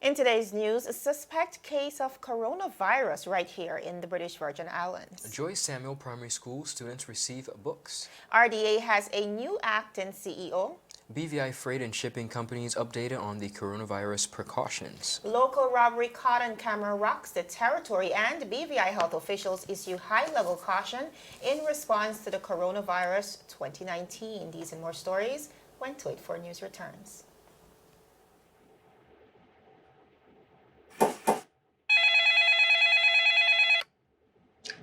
In today's news, a suspect case of coronavirus right here in the British Virgin Islands. Joy Samuel Primary School students receive books. RDA has a new acting CEO. BVI freight and shipping companies updated on the coronavirus precautions. Local robbery caught on camera rocks the territory, and BVI health officials issue high-level caution in response to the coronavirus 2019. These and more stories when 284 News returns.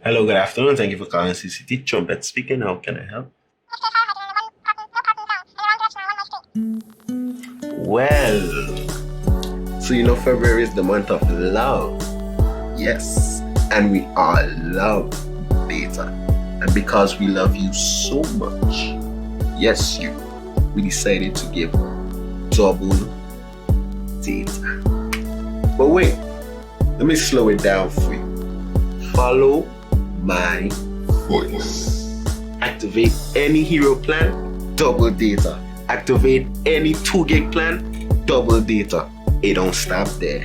Hello, good afternoon. Thank you for calling CCT. Trumpet speaking. How can I help? Well, so February is the month of love. Yes, and we all love data. And because we love you so much, yes, we decided to give double data. But wait, let me slow it down for you. Follow my voice. Activate any hero plan, double data. Activate any 2 gig plan, double data. It don't stop there.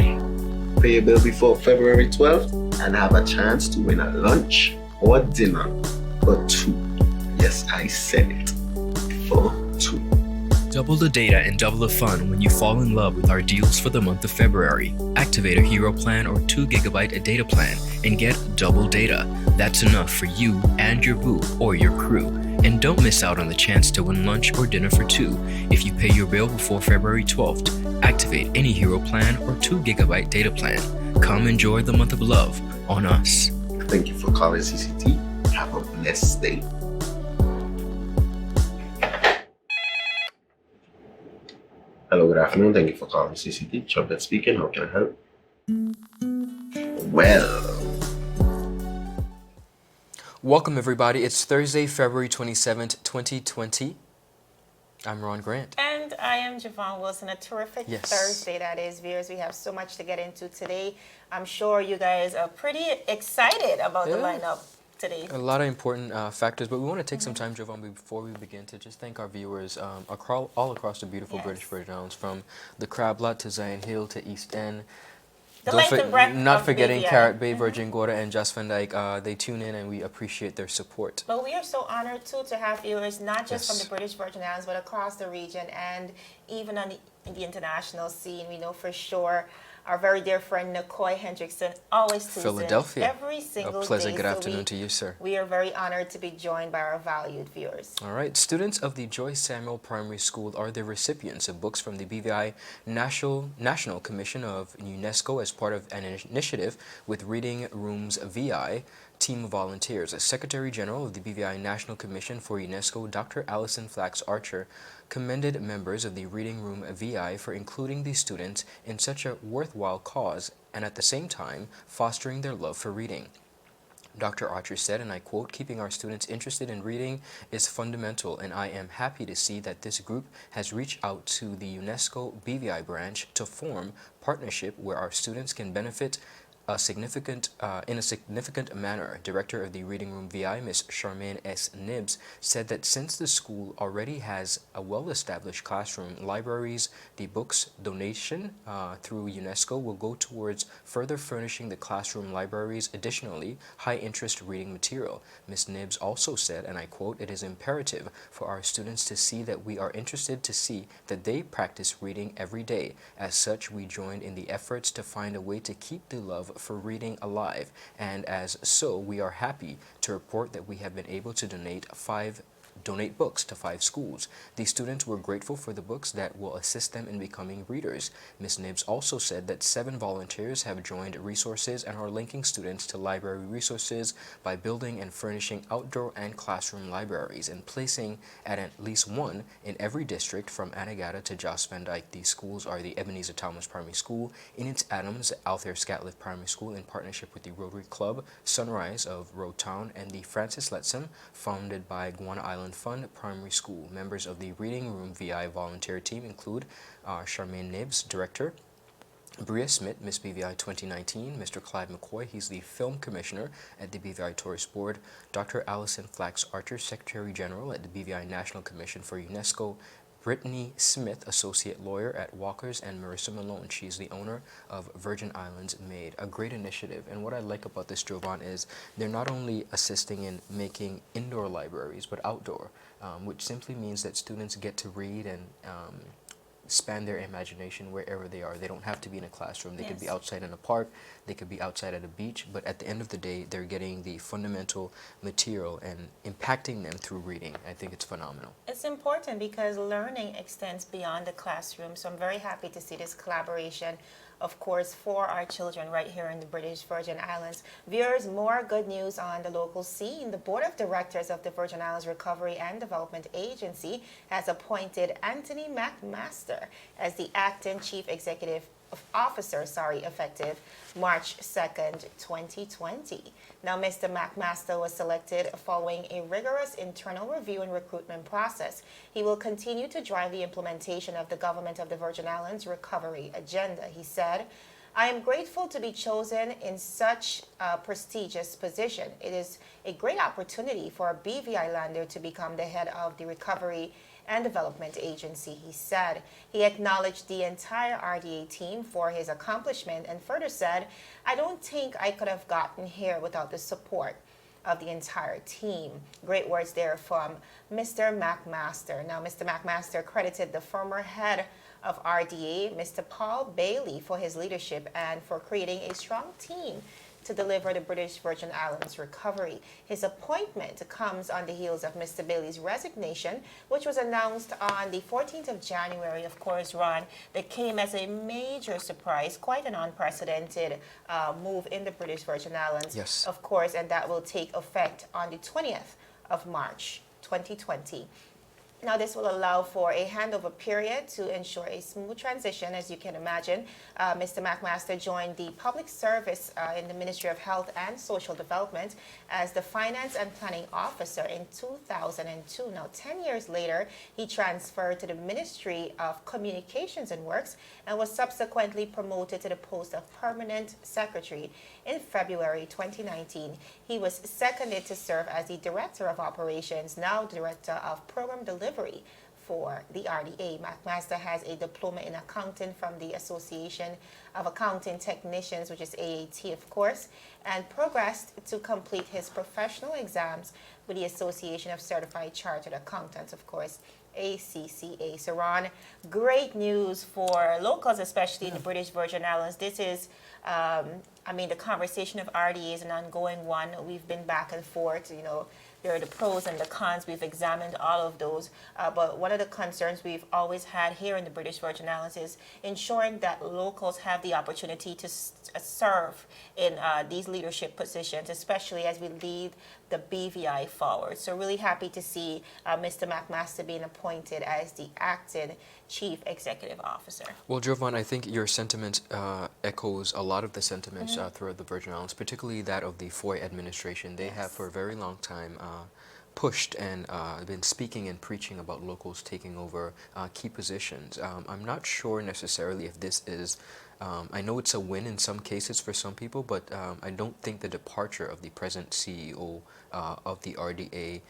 Pay your bill before February 12th and have a chance to win a lunch or dinner for 2. Yes, I said it. For 2. Double the data and double the fun when you fall in love with our deals for the month of February. Activate a hero plan or 2 gigabyte data plan and get double data. That's enough for you and your boo or your crew. And don't miss out on the chance to win lunch or dinner for 2 if you pay your bill before February 12th. Activate any hero plan or 2 gigabyte data plan. Come enjoy the month of love on us. Thank you for calling CCT. Have a blessed day. Hello, good afternoon. Thank you for calling CCT. Trumpet speaking. How can I help? Well, Welcome everybody. It's Thursday, February 27th, 2020. I'm Ron Grant. And I am Javon Wilson. A terrific Thursday that is, viewers. We have so much to get into today. I'm sure you guys are pretty excited about the lineup today. A lot of important factors, but we want to take some time, Javon, before we begin to just thank our viewers all across the beautiful British Virgin Islands, from the Crab Lot to Zion Hill to East End. Not forgetting Carrot Bay, Virgin Gorda, and Just Van Dyke. They tune in and we appreciate their support. But we are so honored too to have viewers not just from the British Virgin Islands but across the region and even on the international scene. We know for sure our very dear friend Nicoy Hendrickson always tunes Philadelphia. in every single day. A pleasant good afternoon to you, sir. We are very honored to be joined by our valued viewers. All right. Students of the Joy Samuel Primary School are the recipients of books from the BVI National Commission of UNESCO as part of an initiative with Reading Rooms VI team of volunteers. Secretary General of the BVI National Commission for UNESCO, Dr. Alison Flax Archer, commended members of the Reading Room VI for including these students in such a worthwhile cause and at the same time fostering their love for reading. Dr. Archer said, and I quote, "Keeping our students interested in reading is fundamental, and I am happy to see that this group has reached out to the UNESCO BVI branch to form partnership where our students can benefit in a significant manner." Director of the Reading Room VI, Ms. Charmaine S. Nibbs, said that since the school already has a well-established classroom, libraries, the books donation through UNESCO will go towards further furnishing the classroom libraries additionally high-interest reading material. Ms. Nibbs also said, and I quote, "It is imperative for our students to see that we are interested to see that they practice reading every day. As such, we joined in the efforts to find a way to keep the love for reading alive, and as so we are happy to report that we have been able to donate books to 5 schools. The students were grateful for the books that will assist them in becoming readers." Ms. Nibbs also said that 7 volunteers have joined resources and are linking students to library resources by building and furnishing outdoor and classroom libraries and placing at least one in every district from Anegada to Jos Van Dyke. These schools are the Ebenezer Thomas Primary School, Innis Adams Althea Scatliff Primary School in partnership with the Rotary Club, Sunrise of Road Town, and the Francis Letson, founded by Guana Island Fund Primary School. Members of the Reading Room VI volunteer team include Charmaine Nibbs, Director, Bria Smith, Miss BVI 2019, Mr. Clyde McCoy, he's the Film Commissioner at the BVI Tourist Board, Dr. Alison Flax Archer, Secretary General at the BVI National Commission for UNESCO, Brittany Smith, associate lawyer at Walker's, and Marissa Malone. She's the owner of Virgin Islands Made, a great initiative. And what I like about this, Jovan, is they're not only assisting in making indoor libraries, but outdoor, which simply means that students get to read and span their imagination wherever they are. They don't have to be in a classroom. They could be outside in a park. They could be outside at a beach. But at the end of the day, they're getting the fundamental material and impacting them through reading. I think it's phenomenal. It's important because learning extends beyond the classroom. So I'm very happy to see this collaboration, of course, for our children right here in the British Virgin Islands. Viewers, more good news on the local scene. The Board of Directors of the Virgin Islands Recovery and Development Agency has appointed Anthony McMaster as the acting Chief Executive Officer, effective March 2nd, 2020. Now, Mr. McMaster was selected following a rigorous internal review and recruitment process. He will continue to drive the implementation of the Government of the Virgin Islands recovery agenda. He said, "I am grateful to be chosen in such a prestigious position. It is a great opportunity for a BVI lander to become the head of the Recovery and Development Agency," he said. He acknowledged the entire RDA team for his accomplishment and further said, "I don't think I could have gotten here without the support of the entire team." Great words there from Mr. McMaster. Now, Mr. McMaster credited the former head of RDA, Mr. Paul Bailey, for his leadership and for creating a strong team to deliver the British Virgin Islands recovery. His appointment comes on the heels of Mr. Bailey's resignation, which was announced on the 14th of January, of course, Ron, that came as a major surprise, quite an unprecedented move in the British Virgin Islands, Yes. of course, and that will take effect on the 20th of March, 2020. Now, this will allow for a handover period to ensure a smooth transition. As you can imagine, Mr. McMaster joined the public service in the Ministry of Health and Social Development as the Finance and Planning Officer in 2002. Now, 10 years later, he transferred to the Ministry of Communications and Works and was subsequently promoted to the post of Permanent Secretary in February 2019. He was seconded to serve as the Director of Operations, now Director of Program Delivery for the RDA. McMaster has a diploma in accounting from the Association of Accounting Technicians, which is AAT, of course, and progressed to complete his professional exams with the Association of Certified Chartered Accountants, of course, ACCA. So, Ron, great news for locals, especially in the British Virgin Islands. This is, the conversation of RDA is an ongoing one. We've been back and forth, there are the pros and the cons. We've examined all of those. But one of the concerns we've always had here in the British Virgin Islands is ensuring that locals have the opportunity to serve in these leadership positions, especially as we lead the BVI forward. So really happy to see Mr. McMaster being appointed as the acting Chief Executive Officer. Well, Jovan, I think your sentiment echoes a lot of the sentiments throughout the Virgin Islands, particularly that of the Foy administration. They have for a very long time pushed and been speaking and preaching about locals taking over key positions. I'm not sure necessarily if this is, I know it's a win in some cases for some people, but I don't think the departure of the present CEO of the RDA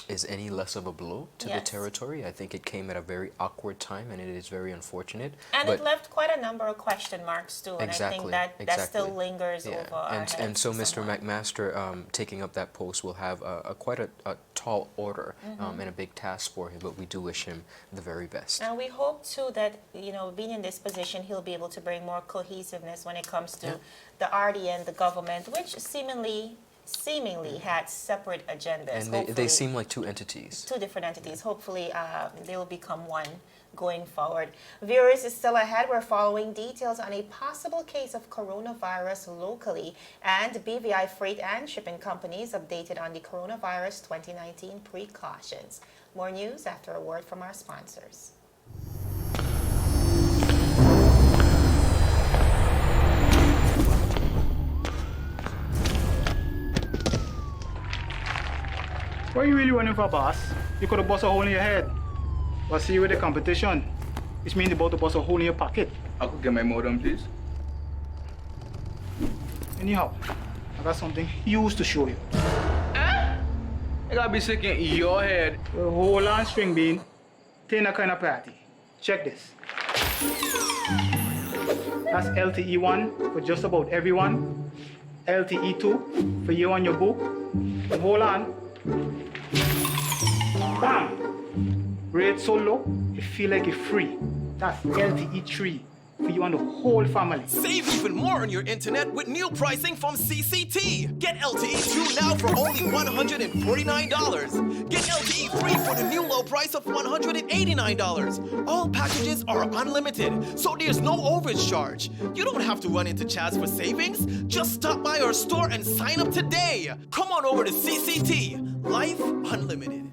is any less of a blow to the territory. I think it came at a very awkward time, and it is very unfortunate. And it left quite a number of question marks too, and I think that still lingers over our heads. And so Mr. McMaster taking up that post will have quite a tall order and a big task for him, but we do wish him the very best. And we hope too that, being in this position, he'll be able to bring more cohesiveness when it comes to the RDA and the government, which seemingly had separate agendas. And they seem like two entities. Two different entities. Hopefully they will become one going forward. Viewers, is still ahead. We're following details on a possible case of coronavirus locally, and BVI freight and shipping companies updated on the coronavirus 2019 precautions. More news after a word from our sponsors. What are you really running for, boss? You could have bust a hole in your head. But see, with the competition, which means you're about to bust a hole in your pocket. I could get my modem, please. Anyhow, I got something huge to show you. I gotta be sick in your head. Well, hold on, string bean. Tena kind of party. Check this. That's LTE1 for just about everyone. LTE2 for you and your boo. And hold on. Bam! Rate so low, it feel like it's free. That's LTE3 for you and the whole family. Save even more on your internet with new pricing from CCT. Get LTE 2 now for only $149. Get LTE 3 for the new low price of $189. All packages are unlimited, so there's no overage charge. You don't have to run into Chaz for savings. Just stop by our store and sign up today. Come on over to CCT. Life Unlimited.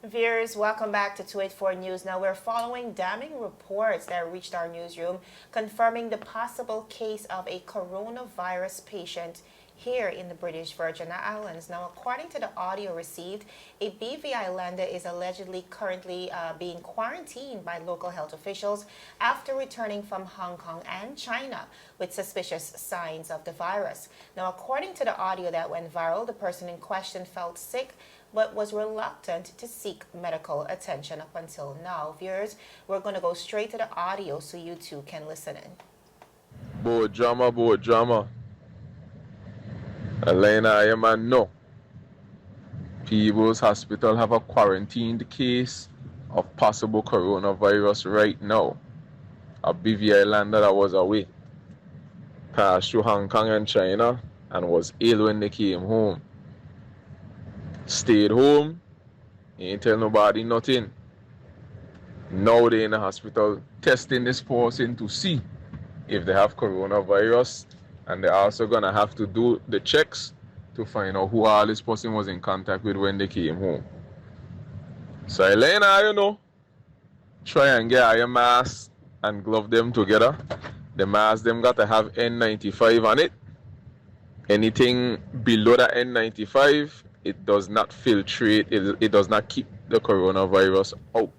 Viewers, welcome back to 284 News. Now, we're following damning reports that reached our newsroom confirming the possible case of a coronavirus patient here in the British Virgin Islands. Now, according to the audio received, a BVI lander is allegedly currently being quarantined by local health officials after returning from Hong Kong and China with suspicious signs of the virus. Now, according to the audio that went viral, the person in question felt sick but was reluctant to seek medical attention up until now. Viewers, we're going to go straight to the audio so you too can listen in. Board drama. Elena, I man no. Peebles Hospital have a quarantined case of possible coronavirus right now. A BVI lander that was away. Passed through Hong Kong and China and was ill when they came home. Stayed home, ain't tell nobody nothing. Now they in the hospital testing this person to see if they have coronavirus, and they're also gonna have to do the checks to find out who all this person was in contact with when they came home. So Elena, try and get your mask and glove them together. The mask them got to have N95 on it. Anything below the N95, it does not filtrate, it does not keep the coronavirus out.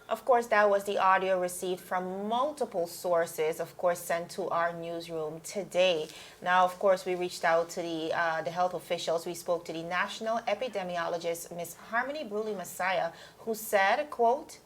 Of course, that was the audio received from multiple sources, of course, sent to our newsroom today. Now, of course, we reached out to the health officials. We spoke to the national epidemiologist, Ms. Harmony Bruley-Messiah, who said, quote,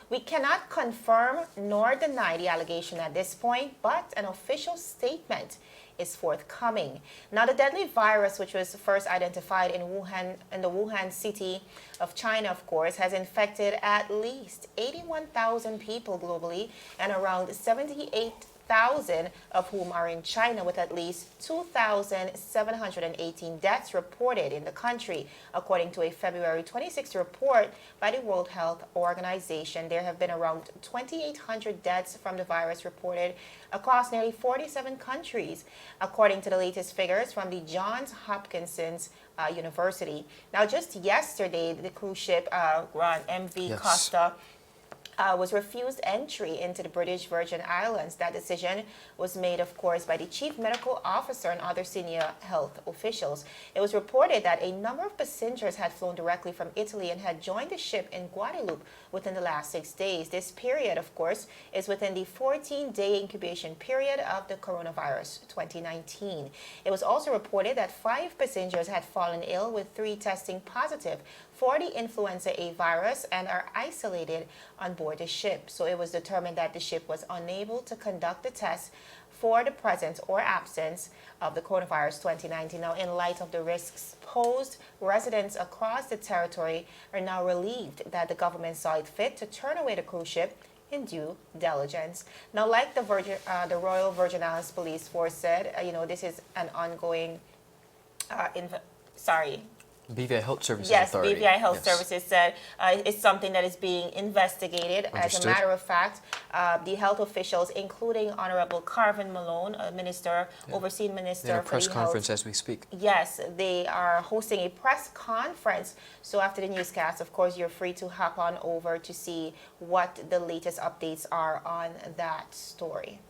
"We cannot confirm nor deny the allegation at this point, but an official statement is forthcoming." Now, the deadly virus, which was first identified in Wuhan, in the Wuhan city of China, of course, has infected at least 81,000 people globally, and around 78,000 of whom are in China, with at least 2,718 deaths reported in the country. According to a February 26th report by the World Health Organization, there have been around 2,800 deaths from the virus reported across nearly 47 countries, according to the latest figures from the Johns Hopkins University. Now, just yesterday, the cruise ship Grand MV Yes. Costa was refused entry into the British Virgin Islands. That decision was made, of course, by the chief medical officer and other senior health officials. It was reported that a number of passengers had flown directly from Italy and had joined the ship in Guadeloupe within the last 6 days. This period, of course, is within the 14-day incubation period of the coronavirus 2019. It was also reported that 5 passengers had fallen ill, with 3 testing positive for the influenza A virus and are isolated on board the ship. So it was determined that the ship was unable to conduct the test for the presence or absence of the coronavirus 2019. Now, in light of the risks posed, residents across the territory are now relieved that the government saw it fit to turn away the cruise ship in due diligence. Now, like the Royal Virgin Islands Police Force said, this is an ongoing, BVI Health Services Yes, Authority. BVI Health Services said it's something that is being investigated. Understood. As a matter of fact, the health officials, including Honorable Carvin Malone, a minister, overseeing minister In a for press the conference health. as we speak. Yes, they are hosting a press conference. So after the newscast, of course, you're free to hop on over to see what the latest updates are on that story.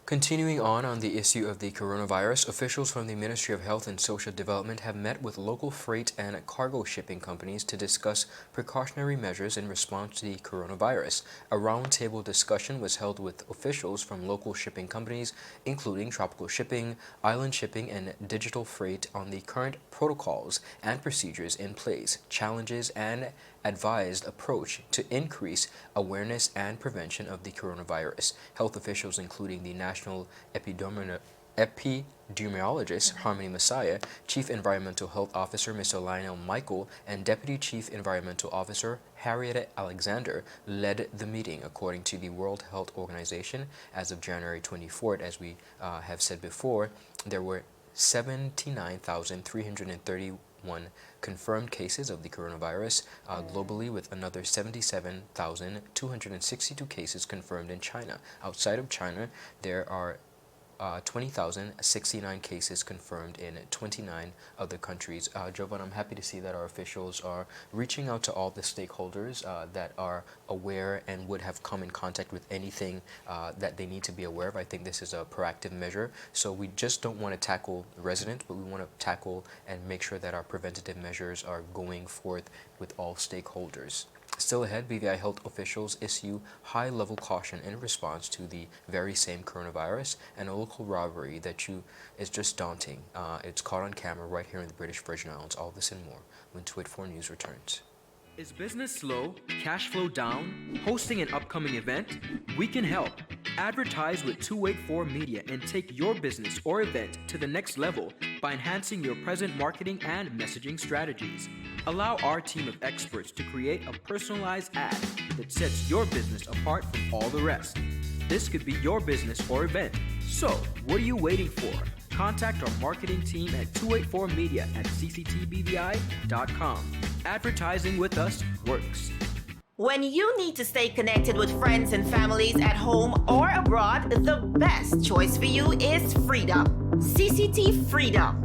Continuing on the issue of the coronavirus, officials from the Ministry of Health and Social Development have met with local freight and cargo shipping companies to discuss precautionary measures in response to the coronavirus. A roundtable discussion was held with officials from local shipping companies, including Tropical Shipping, Island Shipping, and Digital Freight on the current protocols and procedures in place, challenges, and advised approach to increase awareness and prevention of the coronavirus. Health officials, including the National Epidemiologist Harmony Messiah, Chief Environmental Health Officer Mr. Lionel Michael, and Deputy Chief Environmental Officer Harriet Alexander, led the meeting. According to the World Health Organization, as of January 24th, as we have said before, there were 79,331 confirmed cases of the coronavirus globally, with another 77,262 cases confirmed in China. Outside of China, there are 20,069 cases confirmed in 29 other countries. Jovan, I'm happy to see that our officials are reaching out to all the stakeholders that are aware and would have come in contact with anything that they need to be aware of. I think this is a proactive measure. So we just don't want to tackle residents, but we want to tackle and make sure that our preventative measures are going forth with all stakeholders. Still ahead, BVI health officials issue high-level caution in response to the very same coronavirus, and a local robbery that is just daunting. It's caught on camera right here in the British Virgin Islands. All this and more when 284 News returns. Is business slow? Cash flow down? Hosting an upcoming event? We can help. Advertise with 284 Media and take your business or event to the next level by enhancing your present marketing and messaging strategies. Allow our team of experts to create a personalized ad that sets your business apart from all the rest. This could be your business or event. So, what are you waiting for? Contact our marketing team at 284media@cctbvi.com. Advertising with us works. When you need to stay connected with friends and families at home or abroad, the best choice for you is Freedom. CCT Freedom.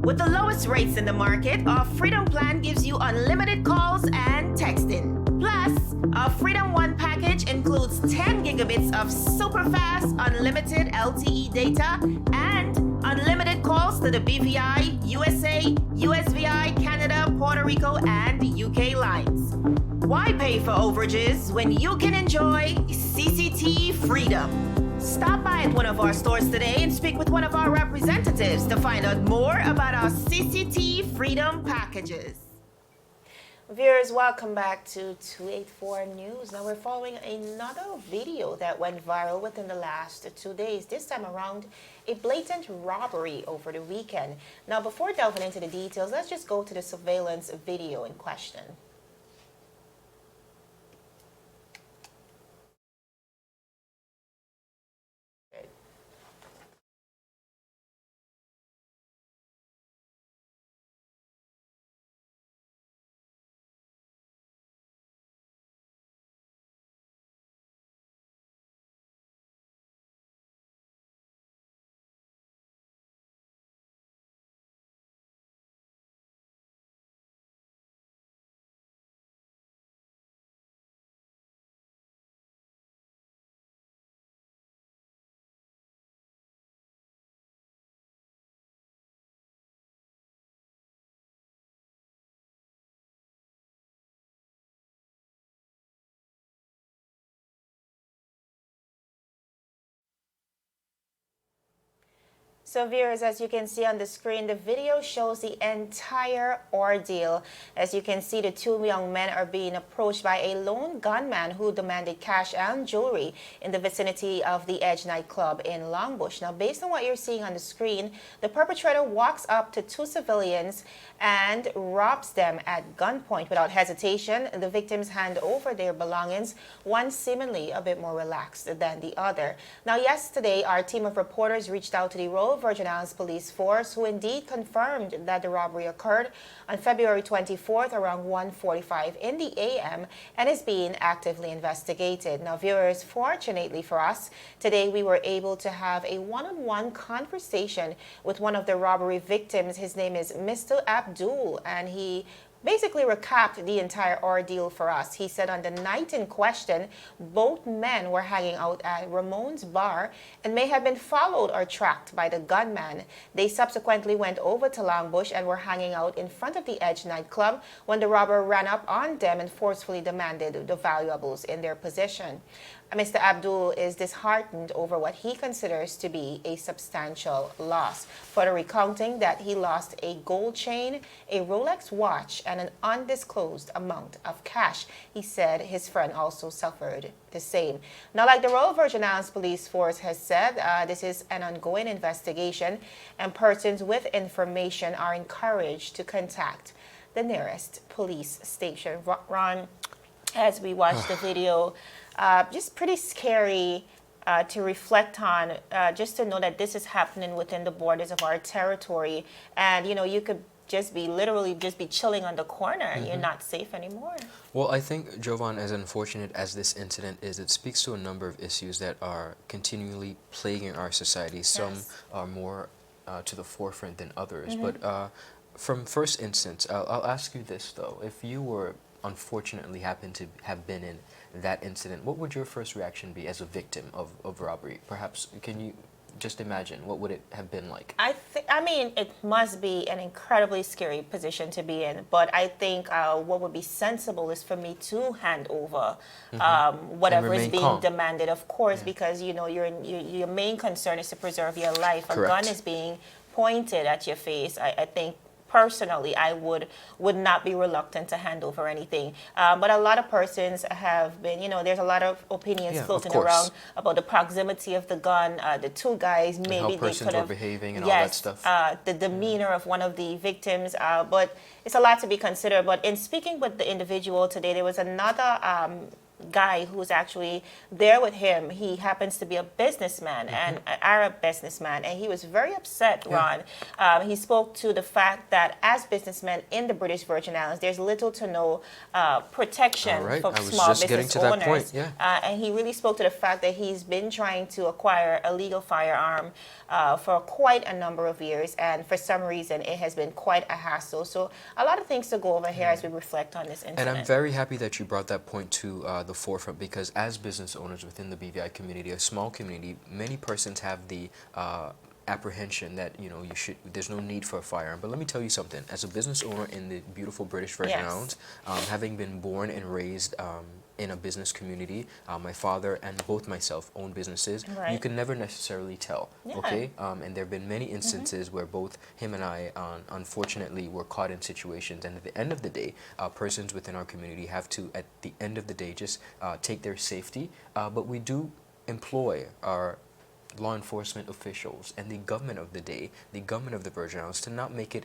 With the lowest rates in the market, our Freedom plan gives you unlimited calls and texting. Plus, our Freedom One package includes 10 gigabits of super fast unlimited LTE data and unlimited calls to the BVI, USA, USVI, Canada, Puerto Rico, and UK lines. Why pay for overages when you can enjoy CCT Freedom? Stop by at one of our stores today and speak with one of our representatives to find out more about our CCT Freedom packages. Viewers, welcome back to 284 News. Now we're following another video that went viral within the last 2 days. This time around, a blatant robbery over the weekend. Now before delving into the details, let's just go to the surveillance video in question. So viewers, as you can see on the screen, the video shows the entire ordeal. As you can see, the two young men are being approached by a lone gunman who demanded cash and jewelry in the vicinity of the Edge nightclub in Longbush. Now, based on what you're seeing on the screen, the perpetrator walks up to two civilians and robs them at gunpoint. Without hesitation, the victims hand over their belongings, one seemingly a bit more relaxed than the other. Now, yesterday, our team of reporters reached out to the Royal Virgin Islands Police Force, who indeed confirmed that the robbery occurred on February 24th around 1:45 in the a.m. and is being actively investigated. Now, viewers, fortunately for us, today we were able to have a one-on-one conversation with one of the robbery victims. His name is Mr. Abdul, and he basically recapped the entire ordeal for us. He said on the night in question, both men were hanging out at Ramon's bar and may have been followed or tracked by the gunman. They subsequently went over to Longbush and were hanging out in front of the Edge nightclub when the robber ran up on them and forcefully demanded the valuables in their possession. Mr. Abdul is disheartened over what he considers to be a substantial loss, further recounting that he lost a gold chain, a Rolex watch, and an undisclosed amount of cash. He said his friend also suffered the same. Now, like the Royal Virgin Islands Police Force has said, this is an ongoing investigation, and persons with information are encouraged to contact the nearest police station. Ron, as we watch the video, just pretty scary to reflect on, just to know that this is happening within the borders of our territory. And, you know, you could just be literally just be chilling on the corner and you're not safe anymore. Well, I think, Jovan, as unfortunate as this incident is, it speaks to a number of issues that are continually plaguing our society. Some are more to the forefront than others. But from first instance, I'll ask you this, though. If you were unfortunately happened to have been in that incident, what would your first reaction be as a victim of robbery? Perhaps, can you just imagine, what would it have been like? I mean, it must be an incredibly scary position to be in, but I think what would be sensible is for me to hand over whatever is being calm. demanded, of course, because, you know, your main concern is to preserve your life. Correct. A gun is being pointed at your face. I think personally, I would not be reluctant to hand over anything. But a lot of persons have been, you know, there's a lot of opinions floating around about the proximity of the gun, the two guys, maybe and how they persons could have, were behaving and all that stuff. The demeanor of one of the victims. But it's a lot to be considered. But in speaking with the individual today, there was another guy who's actually there with him. He happens to be a businessman, and an Arab businessman, and he was very upset, Ron. He spoke to the fact that as businessmen in the British Virgin Islands, there's little to no protection for small business owners. And he really spoke to the fact that he's been trying to acquire a legal firearm for quite a number of years, and for some reason it has been quite a hassle. So a lot of things to go over here as we reflect on this incident. And I'm very happy that you brought that point to the forefront, because as business owners within the BVI community, a small community, many persons have the apprehension that, you know, there's no need for a firearm. But let me tell you something. As a business owner in the beautiful British Virgin Islands, having been born and raised in a business community, my father and both myself own businesses, you can never necessarily tell, okay? And there have been many instances where both him and I, unfortunately, were caught in situations, and at the end of the day, persons within our community have to, at the end of the day, just take their safety. But we do employ our law enforcement officials and the government of the day, the government of the Virgin Islands, to not make it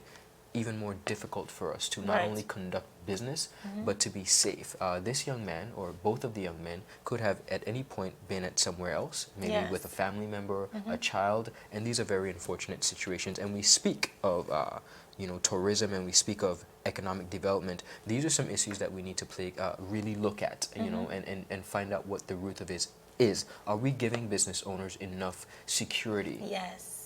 even more difficult for us to not only conduct business, but to be safe. This young man, or both of the young men, could have at any point been at somewhere else, maybe with a family member, a child, and these are very unfortunate situations. And we speak of you know, tourism, and we speak of economic development. These are some issues that we need to really look at, you know, and find out what the root of it is. Are we giving business owners enough security?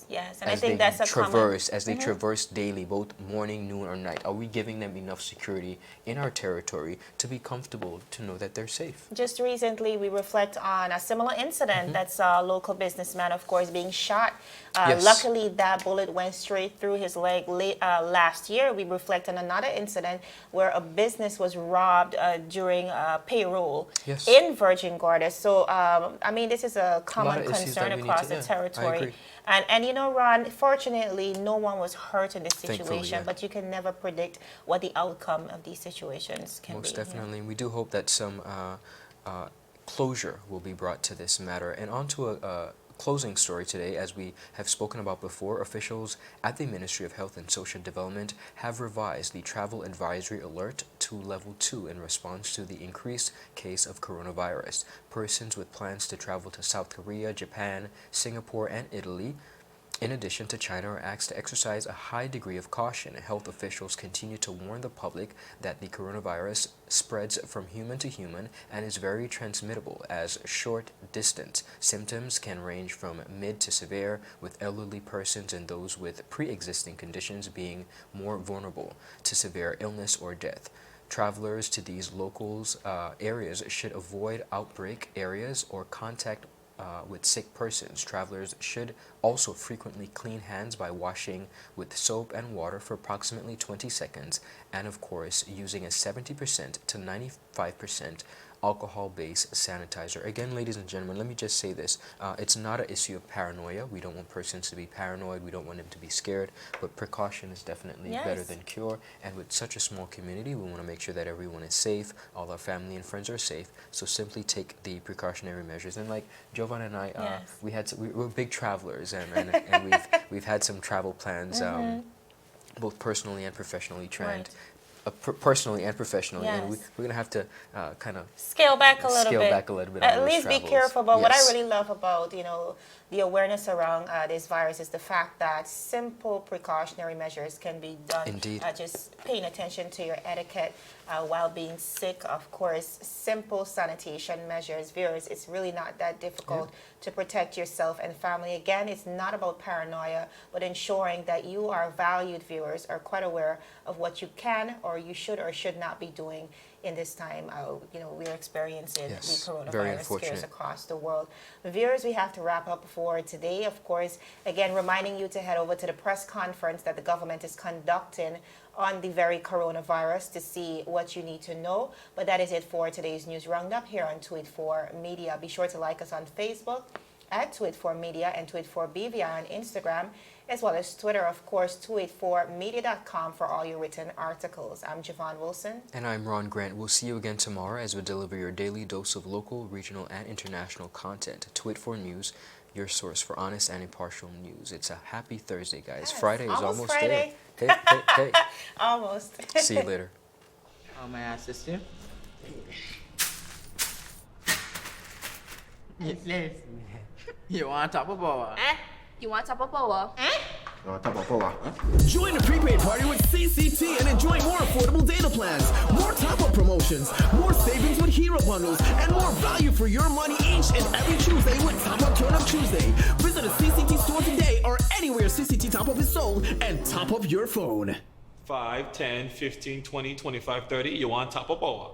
Yes, and I think that's a as they traverse daily, both morning, noon, or night. Are we giving them enough security in our territory to be comfortable to know that they're safe? Just recently, we reflect on a similar incident that saw a local businessman, of course, being shot. Luckily, that bullet went straight through his leg. Last year, we reflect on another incident where a business was robbed during payroll in Virgin Gorda. So, I mean, this is a common concern across the territory. And you know, Ron, fortunately, no one was hurt in this situation, but you can never predict what the outcome of these situations can be. Most definitely. We do hope that some closure will be brought to this matter. And on to a closing story today. As we have spoken about before, officials at the Ministry of Health and Social Development have revised the travel advisory alert to level 2 in response to the increased case of coronavirus. Persons with plans to travel to South Korea, Japan, Singapore, and Italy In addition to China are asked to exercise a high degree of caution. Health officials continue to warn the public that the coronavirus spreads from human to human and is very transmittable, as short distance symptoms can range from mid to severe, with elderly persons and those with pre-existing conditions being more vulnerable to severe illness or death. Travelers to these locals areas should avoid outbreak areas or contact with sick persons. Travelers should also frequently clean hands by washing with soap and water for approximately 20 seconds, and of course using a 70% to 95% alcohol-based sanitizer. Again, ladies and gentlemen, let me just say this. It's not an issue of paranoia. We don't want persons to be paranoid. We don't want them to be scared. But precaution is definitely better than cure. And with such a small community, we want to make sure that everyone is safe. All our family and friends are safe. So simply take the precautionary measures. And like Jovan and I, we're big travelers, and we've had some travel plans, both personally and professionally trained. Personally and professionally, and we're going to have to kind of scale back a little bit. At least be careful. But what I really love about, the awareness around this virus is the fact that simple precautionary measures can be done. Indeed. Just paying attention to your etiquette while being sick, of course. Simple sanitation measures. Viewers, it's really not that difficult to protect yourself and family. Again, it's not about paranoia, but ensuring that you, our valued viewers, are quite aware of what you can or you should or should not be doing in this time. We're experiencing the coronavirus scares across the world. Viewers, we have to wrap up for today. Of course, again, reminding you to head over to the press conference that the government is conducting on the very coronavirus to see what you need to know. But that is it for today's news roundup here on Tweet4 Media. Be sure to like us on Facebook at Tweet4 Media and Tweet4 BVI on Instagram, as well as Twitter, of course, tweet4media.com for all your written articles. I'm Javon Wilson. And I'm Ron Grant. We'll see you again tomorrow as we deliver your daily dose of local, regional, and international content. Tweet4 News, your source for honest and impartial news. It's a happy Thursday, guys. Yes, Friday is almost Friday. there. Hey. Almost. See you later. Oh, may I assist you? Yes. You want top of power? You want top of power? Join the prepaid party with CCT and enjoy more affordable data plans, more top-up promotions, more savings with hero bundles, and more value for your money each and every Tuesday with Top-Up Turn-Up Tuesday. Visit a CCT store today or anywhere CCT Top-Up is sold and top up your phone. 5, 10, 15, 20, 25, 30. You want top of power?